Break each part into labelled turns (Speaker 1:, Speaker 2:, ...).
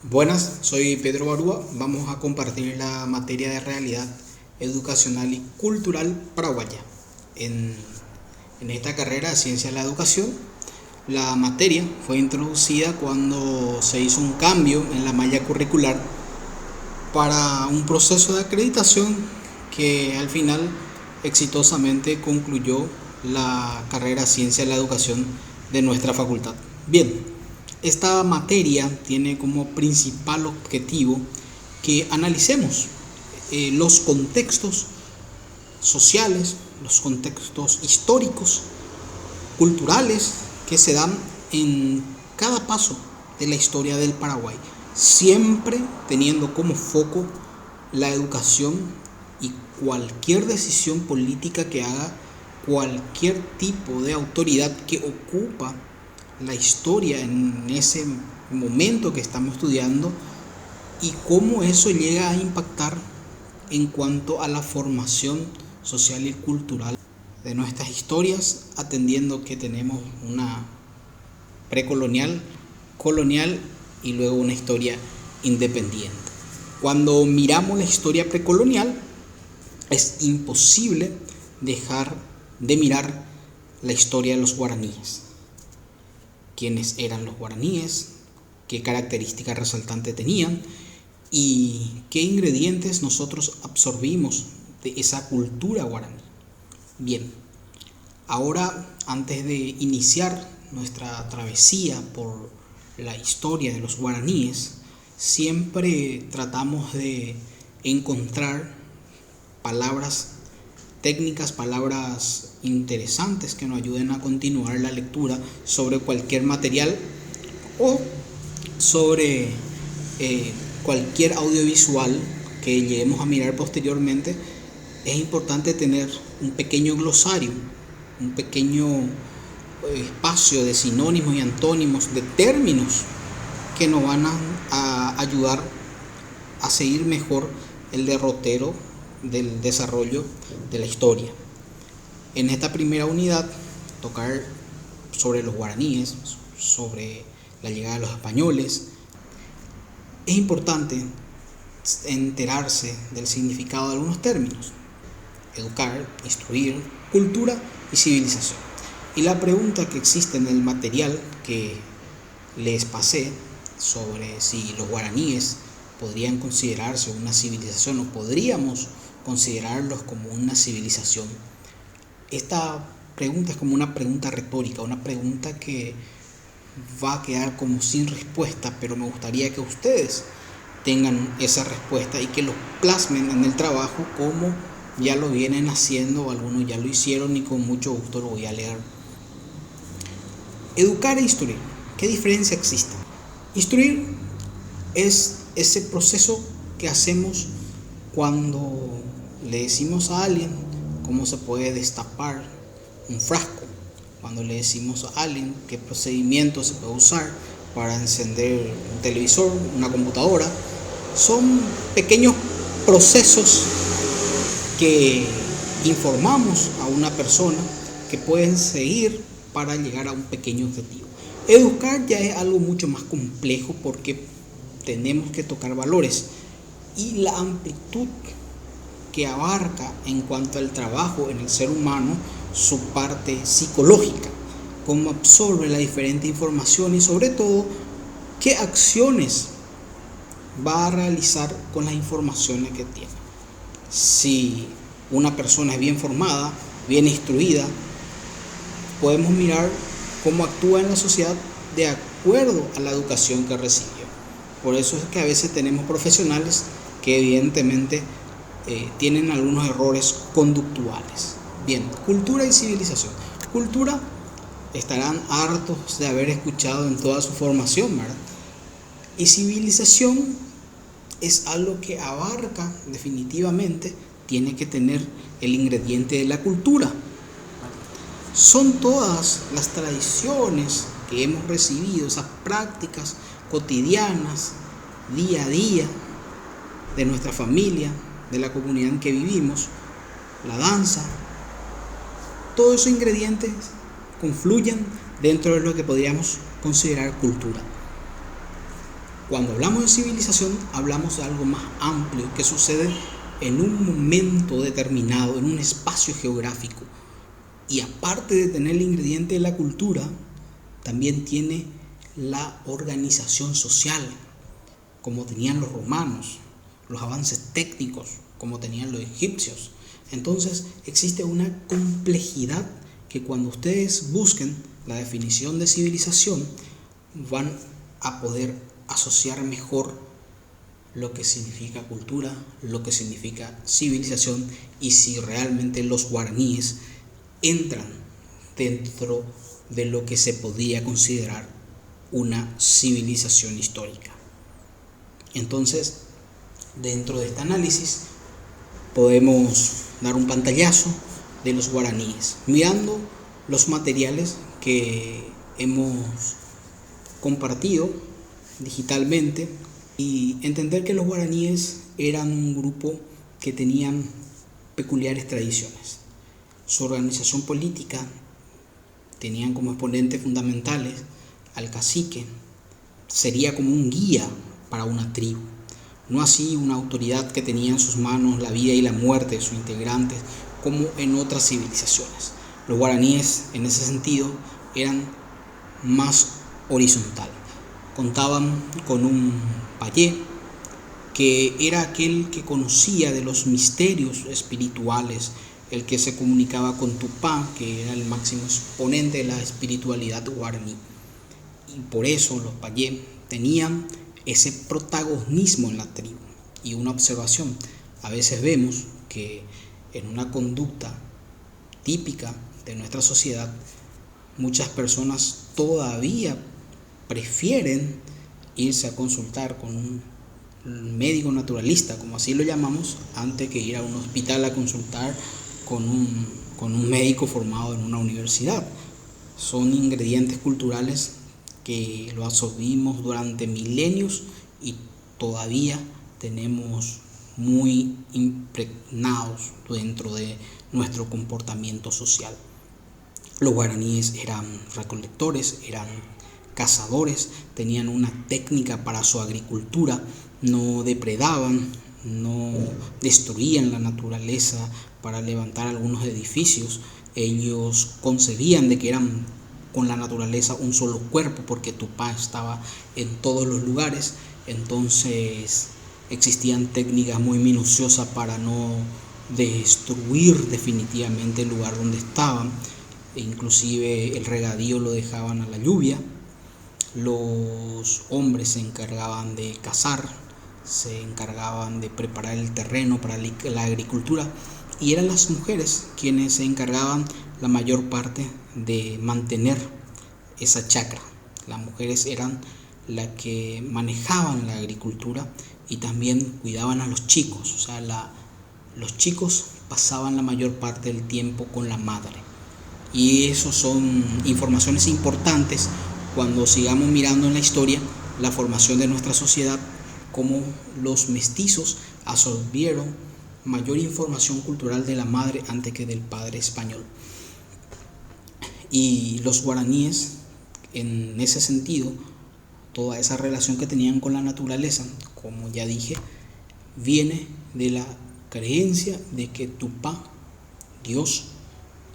Speaker 1: Buenas, soy Pedro Barúa. Vamos a compartir la materia de realidad educacional y cultural paraguaya. En, en esta carrera de Ciencia de la Educación, la materia fue introducida cuando se hizo un cambio en la malla curricular para un proceso de acreditación que al final exitosamente concluyó la carrera Ciencia de la Educación de nuestra facultad. Bien, esta materia tiene como principal objetivo que analicemos los contextos sociales, los contextos históricos, culturales que se dan en cada paso de la historia del Paraguay, siempre teniendo como foco la educación y cualquier decisión política que haga cualquier tipo de autoridad que ocupa la historia en ese momento que estamos estudiando y cómo eso llega a impactar en cuanto a la formación social y cultural de nuestras historias, atendiendo que tenemos una precolonial, colonial y luego una historia independiente. Cuando miramos la historia precolonial, es imposible dejar de mirar la historia de los guaraníes. Quiénes eran los guaraníes, qué características resaltantes tenían y qué ingredientes nosotros absorbimos de esa cultura guaraní. Bien, ahora antes de iniciar nuestra travesía por la historia de los guaraníes, siempre tratamos de encontrar palabras técnicas, palabras interesantes que nos ayuden a continuar la lectura sobre cualquier material o sobre cualquier audiovisual que lleguemos a mirar posteriormente. Es importante tener un pequeño glosario, un pequeño espacio de sinónimos y antónimos, de términos que nos van a ayudar a seguir mejor el derrotero del desarrollo de la historia. En esta primera unidad, tocar sobre los guaraníes, sobre la llegada de los españoles. Es importante enterarse del significado de algunos términos: educar, instruir, cultura y civilización. Y la pregunta que existe en el material que les pasé sobre si los guaraníes podrían considerarse una civilización o podríamos considerarlos como una civilización. Esta pregunta es como una pregunta retórica, una pregunta que va a quedar como sin respuesta, pero me gustaría que ustedes tengan esa respuesta y que lo plasmen en el trabajo como ya lo vienen haciendo, o algunos ya lo hicieron y con mucho gusto lo voy a leer. Educar e instruir, ¿qué diferencia existe? Instruir es ese proceso que hacemos cuando le decimos a alguien cómo se puede destapar un frasco, cuando le decimos a alguien qué procedimiento se puede usar para encender un televisor, una computadora. Son pequeños procesos que informamos a una persona que pueden seguir para llegar a un pequeño objetivo. Educar ya es algo mucho más complejo porque tenemos que tocar valores y la amplitud que abarca en cuanto al trabajo en el ser humano, su parte psicológica, cómo absorbe la diferente información y sobre todo qué acciones va a realizar con las informaciones que tiene. Si una persona es bien formada, bien instruida, podemos mirar cómo actúa en la sociedad de acuerdo a la educación que recibió. Por eso es que a veces tenemos profesionales que evidentemente tienen algunos errores conductuales. Bien, cultura y civilización. Cultura estarán hartos de haber escuchado en toda su formación, ¿verdad? Y civilización es algo que abarca definitivamente, tiene que tener el ingrediente de la cultura. Son todas las tradiciones que hemos recibido, esas prácticas cotidianas, día a día, de nuestra familia, de la comunidad en que vivimos, la danza. Todos esos ingredientes confluyen dentro de lo que podríamos considerar cultura. Cuando hablamos de civilización, hablamos de algo más amplio que sucede en un momento determinado, en un espacio geográfico. Y aparte de tener el ingrediente de la cultura, también tiene la organización social, como tenían los romanos, los avances técnicos, como tenían los egipcios. Entonces existe una complejidad que cuando ustedes busquen la definición de civilización, van a poder asociar mejor lo que significa cultura, lo que significa civilización, y si realmente los guaraníes entran dentro de lo que se podría considerar una civilización histórica. Entonces, dentro de este análisis podemos dar un pantallazo de los guaraníes, mirando los materiales que hemos compartido digitalmente, y entender que los guaraníes eran un grupo que tenían peculiares tradiciones. Su organización política tenían como exponentes fundamentales al cacique, sería como un guía para una tribu, no así una autoridad que tenía en sus manos la vida y la muerte de sus integrantes como en otras civilizaciones. Los guaraníes en ese sentido eran más horizontal. Contaban con un payé, que era aquel que conocía de los misterios espirituales, el que se comunicaba con Tupá, que era el máximo exponente de la espiritualidad guaraní. Y por eso los payé tenían ese protagonismo en la tribu. Y una observación, a veces vemos que en una conducta típica de nuestra sociedad, muchas personas todavía prefieren irse a consultar con un médico naturalista, como así lo llamamos, antes que ir a un hospital a consultar con un médico formado en una universidad. Son ingredientes culturales que lo absorbimos durante milenios y todavía tenemos muy impregnados dentro de nuestro comportamiento social. Los guaraníes eran recolectores, eran cazadores, tenían una técnica para su agricultura, no depredaban, no destruían la naturaleza para levantar algunos edificios. Ellos concebían de que eran con la naturaleza un solo cuerpo, porque Tupá estaba en todos los lugares. Entonces existían técnicas muy minuciosas para no destruir definitivamente el lugar donde estaban. Inclusive el regadío lo dejaban a la lluvia. Los hombres se encargaban de cazar, se encargaban de preparar el terreno para la agricultura, y eran las mujeres quienes se encargaban la mayor parte de mantener esa chacra. Las mujeres eran las que manejaban la agricultura y también cuidaban a los chicos. O sea, los chicos pasaban la mayor parte del tiempo con la madre. Y eso son informaciones importantes cuando sigamos mirando en la historia la formación de nuestra sociedad, cómo los mestizos absorbieron mayor información cultural de la madre antes que del padre español. Y los guaraníes, en ese sentido, toda esa relación que tenían con la naturaleza, como ya dije, viene de la creencia de que Tupá, Dios,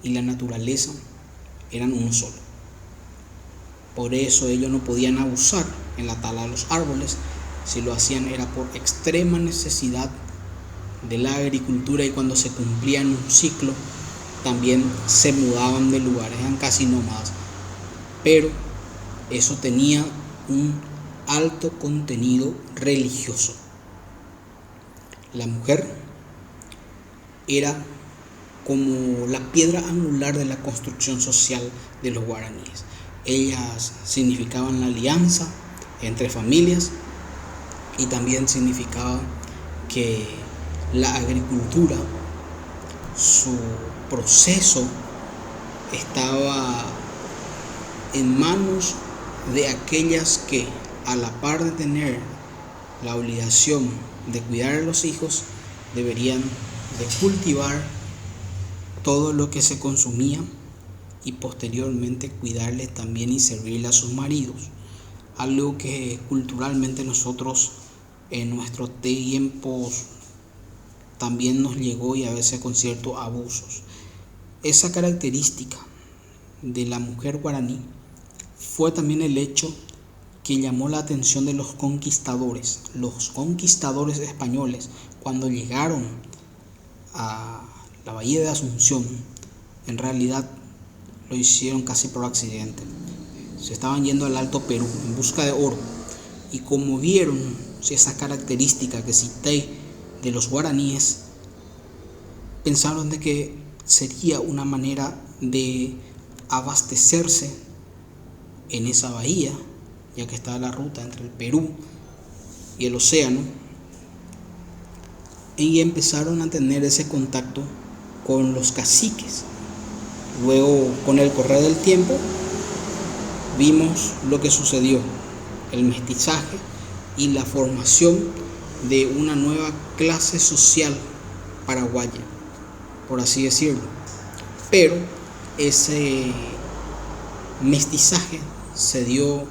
Speaker 1: y la naturaleza eran uno solo. Por eso ellos no podían abusar en la tala de los árboles. Si lo hacían era por extrema necesidad de la agricultura, y cuando se cumplían un ciclo también se mudaban de lugares, eran casi nómadas. Pero eso tenía un alto contenido religioso. La mujer era como la piedra angular de la construcción social de los guaraníes. Ellas significaban la alianza entre familias, y también significaba que la agricultura, su proceso, estaba en manos de aquellas que, a la par de tener la obligación de cuidar a los hijos, deberían de cultivar todo lo que se consumía y posteriormente cuidarles también y servirle a sus maridos. algo que culturalmente nosotros en nuestros tiempos también nos llegó, y a veces con ciertos abusos. Esa característica de la mujer guaraní fue también el hecho que llamó la atención de los conquistadores españoles, cuando llegaron a la bahía de Asunción. En realidad lo hicieron casi por accidente. Se estaban yendo al Alto Perú en busca de oro, y como vieron esa característica que cité de los guaraníes, pensaron de que sería una manera de abastecerse en esa bahía, ya que está la ruta entre el Perú y el océano, y empezaron a tener ese contacto con los caciques. Luego, con el correr del tiempo, vimos lo que sucedió, el mestizaje y la formación de una nueva clase social paraguaya, por así decirlo. Pero ese mestizaje se dio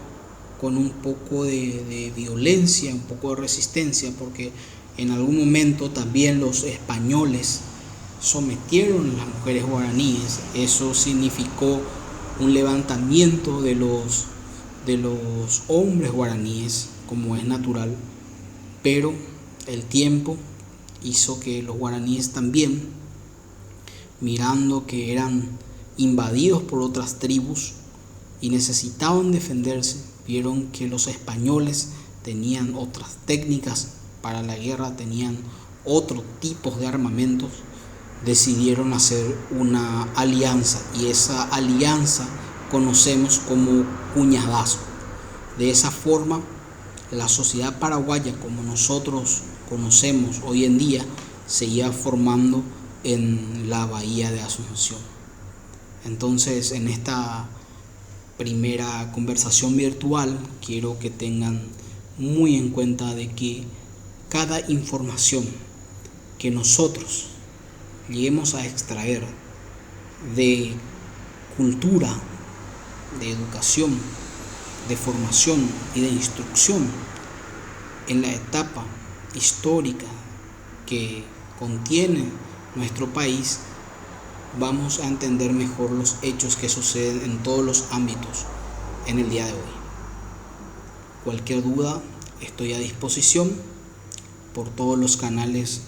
Speaker 1: con un poco de violencia, un poco de resistencia, porque en algún momento también los españoles sometieron a las mujeres guaraníes. Eso significó un levantamiento de los hombres guaraníes, como es natural, pero el tiempo hizo que los guaraníes también, mirando que eran invadidos por otras tribus y necesitaban defenderse, vieron que los españoles tenían otras técnicas para la guerra, tenían otros tipos de armamentos, decidieron hacer una alianza, y esa alianza conocemos como cuñadazo. De esa forma, la sociedad paraguaya, como nosotros conocemos hoy en día, se iba formando en la bahía de Asunción. Entonces, en esta primera conversación virtual, quiero que tengan muy en cuenta de que cada información que nosotros lleguemos a extraer de cultura, de educación, de formación y de instrucción en la etapa histórica que contiene nuestro país, vamos a entender mejor los hechos que suceden en todos los ámbitos en el día de hoy. Cualquier duda, estoy a disposición por todos los canales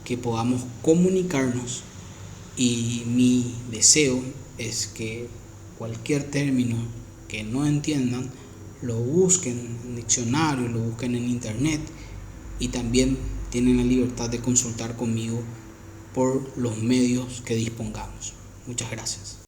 Speaker 1: que podamos comunicarnos, y mi deseo es que cualquier término que no entiendan lo busquen en diccionario, lo busquen en internet, y también tienen la libertad de consultar conmigo por los medios que dispongamos. Muchas gracias.